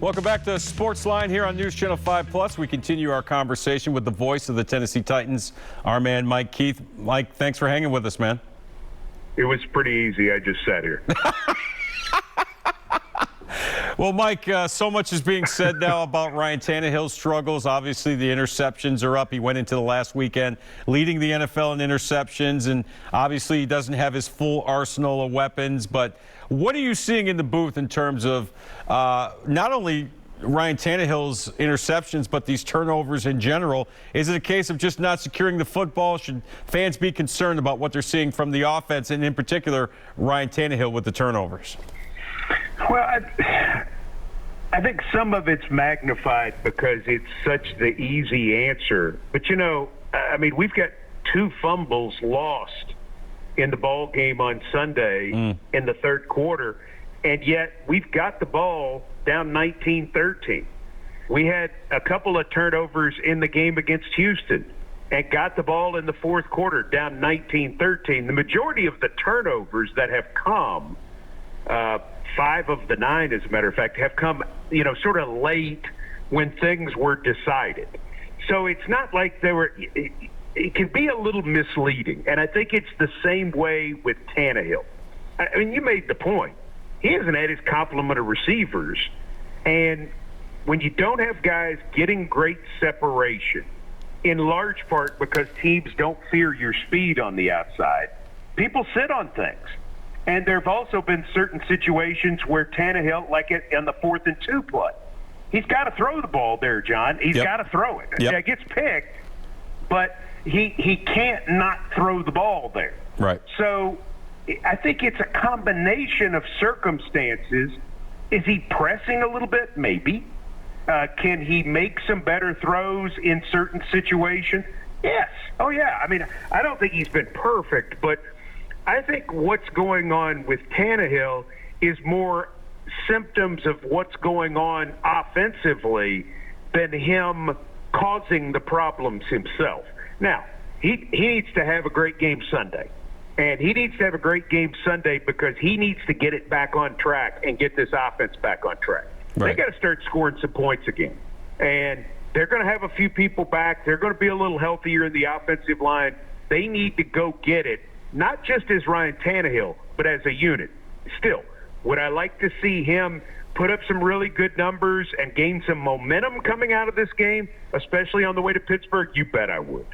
Welcome back to SportsLine here on News Channel 5 Plus. We continue our conversation with the voice of the Tennessee Titans, our man Mike Keith. Mike, thanks for hanging with us, man. It was pretty easy. I just sat here. Well, Mike, so much is being said now about Ryan Tannehill's struggles. Obviously, the interceptions are up. He went into the last weekend leading the NFL in interceptions, and obviously he doesn't have his full arsenal of weapons. But what are you seeing in the booth in terms of not only Ryan Tannehill's interceptions, but these turnovers in general? Is it a case of just not securing the football? Should fans be concerned about what they're seeing from the offense, and in particular, Ryan Tannehill with the turnovers? Well, I think some of it's magnified because it's such the easy answer. But, you know, I mean, we've got 2 fumbles lost in the ball game on Sunday in the third quarter, and yet we've got the ball down 19-13. We had a couple of turnovers in the game against Houston and got the ball in the fourth quarter down 19-13. The majority of the turnovers that have come, 5 of the 9, as a matter of fact, have come, you know, sort of late when things were decided. So it's not like they were it can be a little misleading, and I think it's the same way with Tannehill. I mean, you made the point. He hasn't had his complement of receivers, and when you don't have guys getting great separation, in large part because teams don't fear your speed on the outside, people sit on things. And there have also been certain situations where Tannehill, like on the 4th and 2 play, he's got to throw the ball there, John. He's got to throw it. Yep. It gets picked, but he can't not throw the ball there. Right. So I think it's a combination of circumstances. Is he pressing a little bit? Maybe. Can he make some better throws in certain situations? Yes. Oh, yeah. I mean, I don't think he's been perfect, but I think what's going on with Tannehill is more symptoms of what's going on offensively than him causing the problems himself. Now, he needs to have a great game Sunday. And he needs to have a great game Sunday because he needs to get it back on track and get this offense back on track. Right. They got to start scoring some points again. And they're going to have a few people back. They're going to be a little healthier in the offensive line. They need to go get it, not just as Ryan Tannehill, but as a unit. Still, would I like to see him put up some really good numbers and gain some momentum coming out of this game, especially on the way to Pittsburgh? You bet I would.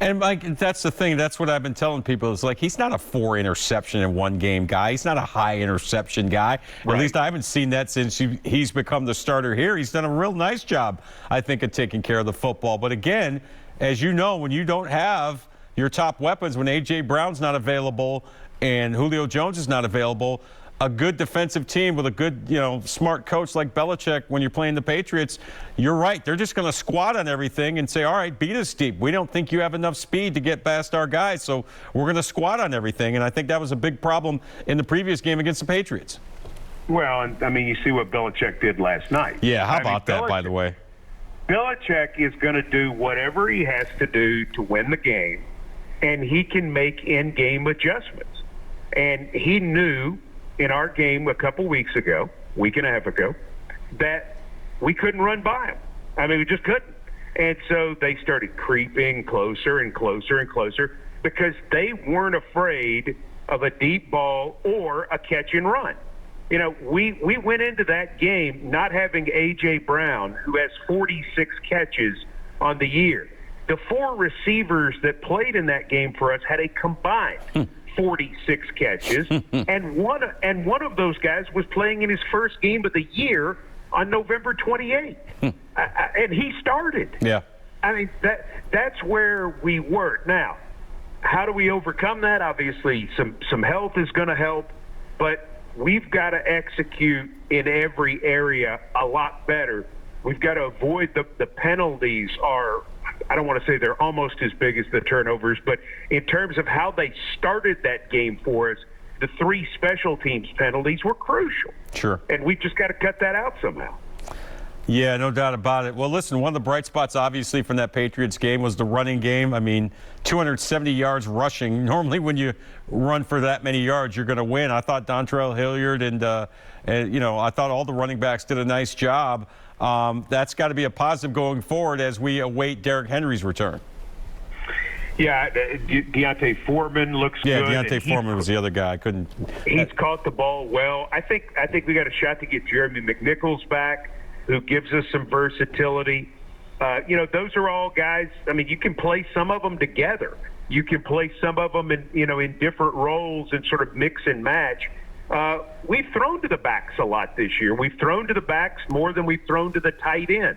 And, Mike, that's the thing. That's what I've been telling people. It's like he's not a 4 interception in one game guy. He's not a high interception guy. Right. At least I haven't seen that since he's become the starter here. He's done a real nice job, I think, of taking care of the football. But, again, as you know, when you don't have your top weapons, when A.J. Brown's not available and Julio Jones is not available, a good defensive team with a good, smart coach like Belichick, when you're playing the Patriots, you're right. They're just going to squat on everything and say, all right, beat us deep. We don't think you have enough speed to get past our guys, so we're going to squat on everything. And I think that was a big problem in the previous game against the Patriots. Well, and I mean, you see what Belichick did last night. Yeah, how about that, by the way? Belichick is going to do whatever he has to do to win the game, and he can make in-game adjustments. And he knew in our game a couple weeks ago, week and a half ago, that we couldn't run by him. I mean, we just couldn't. And so they started creeping closer and closer and closer because they weren't afraid of a deep ball or a catch and run. You know, we went into that game not having A.J. Brown, who has 46 catches on the year. The 4 receivers that played in that game for us had a combined 46 catches, and one of those guys was playing in his first game of the year on November 28th, and he started. Yeah, I mean that's where we were. Now, how do we overcome that? Obviously, some health is going to help, but we've got to execute in every area a lot better. We've got to avoid the penalties are. I don't want to say they're almost as big as the turnovers, but in terms of how they started that game for us, the 3 special teams penalties were crucial. Sure. And we've just got to cut that out somehow. Yeah, no doubt about it. Well, listen, one of the bright spots, obviously, from that Patriots game was the running game. I mean, 270 yards rushing. Normally, when you run for that many yards, you're going to win. I thought Dontrell Hilliard and I thought all the running backs did a nice job. That's got to be a positive going forward as we await Derrick Henry's return. Yeah, Deontay Foreman looks good. Yeah, Deontay Foreman was the other guy. He's caught the ball well. I think we got a shot to get Jeremy McNichols back, who gives us some versatility. Those are all guys. I mean, you can play some of them together. You can play some of them in different roles and sort of mix and match. We've thrown to the backs a lot this year. We've thrown to the backs more than we've thrown to the tight end.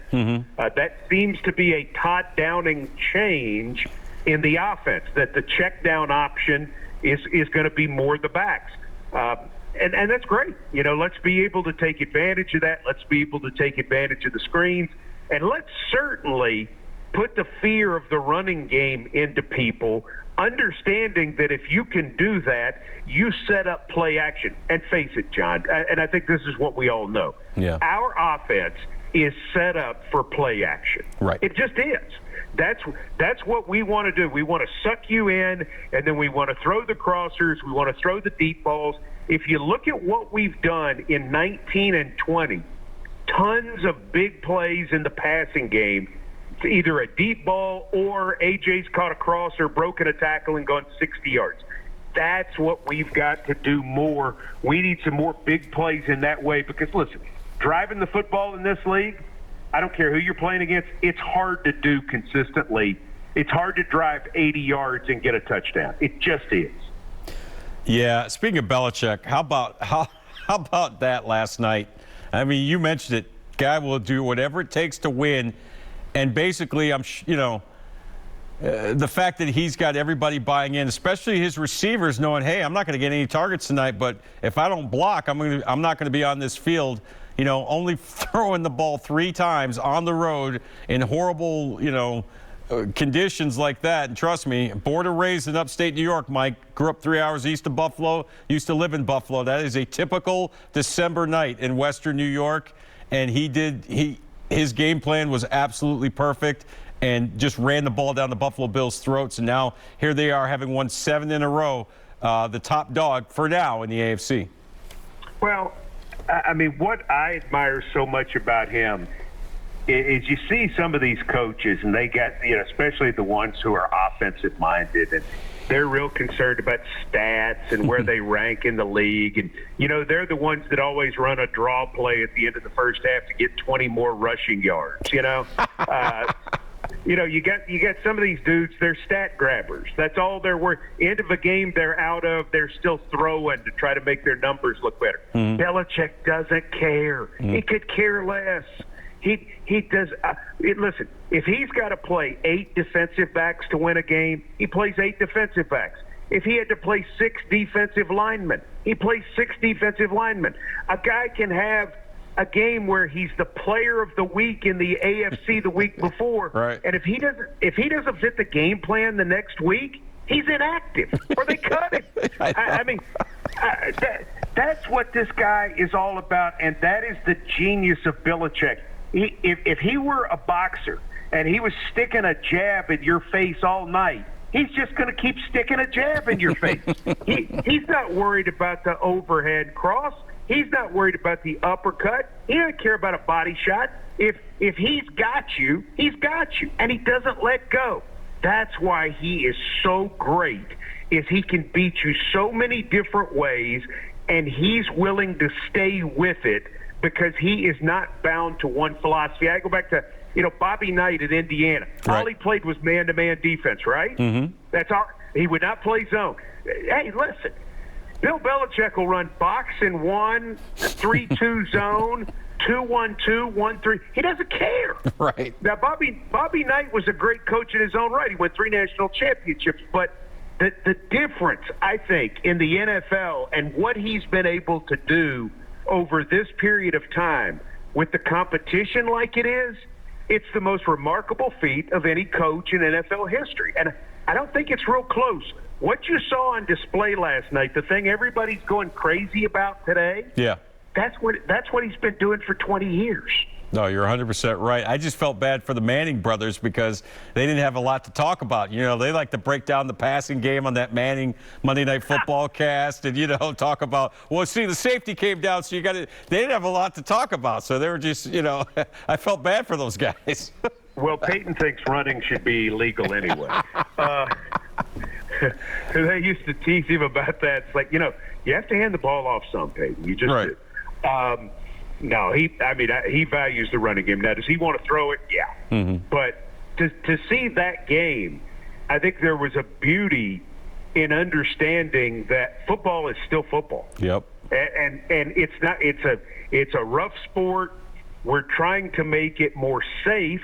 That seems to be a Todd Downing change in the offense, that the check down option is going to be more the backs. And that's great. Let's be able to take advantage of that. Let's be able to take advantage of the screens. And let's certainly put the fear of the running game into people, understanding that if you can do that, you set up play action. And face it, John, and I think this is what we all know. Yeah. Our offense is set up for play action. Right. It just is. That's what we want to do. We want to suck you in, and then we want to throw the crossers. We want to throw the deep balls. If you look at what we've done in 19 and 20, tons of big plays in the passing game. It's either a deep ball or AJ's caught a crosser, broken a tackle, and gone 60 yards. That's what we've got to do more. We need some more big plays in that way because, listen, driving the football in this league, I don't care who you're playing against, it's hard to do consistently. It's hard to drive 80 yards and get a touchdown. It just is. Yeah, speaking of Belichick, how about that last night? I mean, you mentioned it. Guy will do whatever it takes to win. And basically, the fact that he's got everybody buying in, especially his receivers, knowing, hey, I'm not going to get any targets tonight, but if I don't block, I'm not going to be on this field. Only throwing the ball 3 times on the road in horrible, conditions like that. And trust me, born and raised in upstate New York, Mike, grew up 3 hours east of Buffalo, used to live in Buffalo. That is a typical December night in Western New York. And his game plan was absolutely perfect and just ran the ball down the Buffalo Bills' throats. And now here they are, having won 7 in a row, the top dog for now in the AFC. Well, I mean, what I admire so much about him is you see some of these coaches, and they got, especially the ones who are offensive minded, and they're real concerned about stats and where they rank in the league. And, they're the ones that always run a draw play at the end of the first half to get 20 more rushing yards, you got some of these dudes, they're stat grabbers. That's all they're worth. End of a game they're out of, they're still throwing to try to make their numbers look better. Belichick doesn't care. He could care less. He does. Listen, if he's got to play 8 defensive backs to win a game, he plays 8 defensive backs. If he had to play 6 defensive linemen, he plays 6 defensive linemen. A guy can have a game where he's the player of the week in the AFC the week before, right. And if he doesn't fit the game plan the next week, he's inactive or they cut him. That's what this guy is all about, and that is the genius of Belichick. If he were a boxer and he was sticking a jab in your face all night, he's just going to keep sticking a jab in your face. He's not worried about the overhead cross. He's not worried about the uppercut. He doesn't care about a body shot. If he's got you, and he doesn't let go. That's why he is so great, is he can beat you so many different ways, and he's willing to stay with it because he is not bound to one philosophy. I go back to, Bobby Knight at Indiana. Right. All he played was man-to-man defense, right? Mm-hmm. That's all. He would not play zone. Hey, listen. Bill Belichick will run box and 1, 3-2 zone, 2-1-2, 1-3. He doesn't care. Right. Now, Bobby Knight was a great coach in his own right. He won 3 national championships. But the difference, I think, in the NFL and what he's been able to do over this period of time with the competition like it is, it's the most remarkable feat of any coach in NFL history. And I don't think it's real close. What you saw on display last night, the thing everybody's going crazy about today, yeah, that's what he's been doing for 20 years. No, you're 100% right. I just felt bad for the Manning brothers because they didn't have a lot to talk about. You know, they like to break down the passing game on that Manning Monday Night Football cast and, you know, talk about, well, see, the safety came down, so you got to – they didn't have a lot to talk about. So they were just, you know, I felt bad for those guys. Well, Peyton thinks running should be legal anyway. They used to tease him about that. It's like, you know, you have to hand the ball off some, Peyton. You just right. do. No, he values the running game. Now, does he want to throw it? Yeah. Mm-hmm. But to see that game, I think there was a beauty in understanding that football is still football. Yep. And it's not. It's a rough sport. We're trying to make it more safe,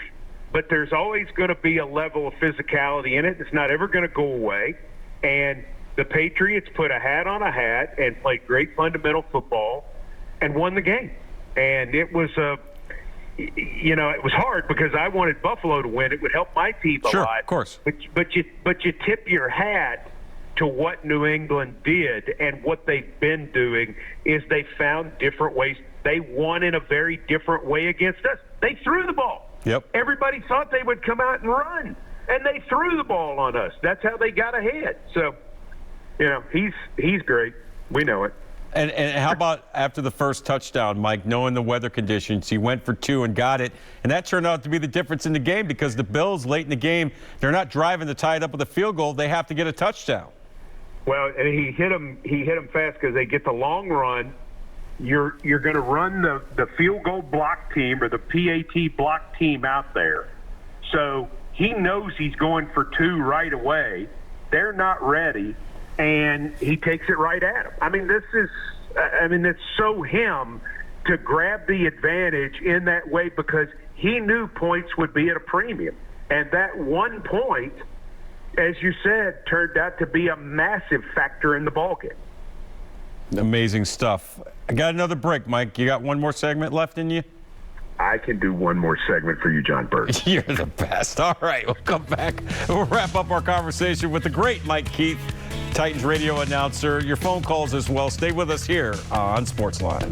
but there's always going to be a level of physicality in it. It's not ever going to go away. And the Patriots put a hat on a hat and played great fundamental football and won the game. And it was it was hard because I wanted Buffalo to win. It would help my team a lot. Sure, of course. But you tip your hat to what New England did, and what they've been doing is they found different ways. They won in a very different way against us. They threw the ball. Yep. Everybody thought they would come out and run, and they threw the ball on us. That's how they got ahead. So, you know, he's great. We know it. And how about after the first touchdown, Mike, knowing the weather conditions, he went for 2 and got it. And that turned out to be the difference in the game because the Bills, late in the game, they're not driving to tie it up with a field goal. They have to get a touchdown. Well, and he hit him fast because they get the long run. You're going to run the field goal block team or the PAT block team out there. So he knows he's going for 2 right away. They're not ready. And he takes it right at him. It's so him to grab the advantage in that way because he knew points would be at a premium. And that 1 point, as you said, turned out to be a massive factor in the ballgame. Amazing stuff. I got another break, Mike. You got one more segment left in you? I can do one more segment for you, Jon Burton. You're the best. All right, we'll come back. We'll wrap up our conversation with the great Mike Keith, Titans radio announcer. Your phone calls as well. Stay with us here on SportsLine.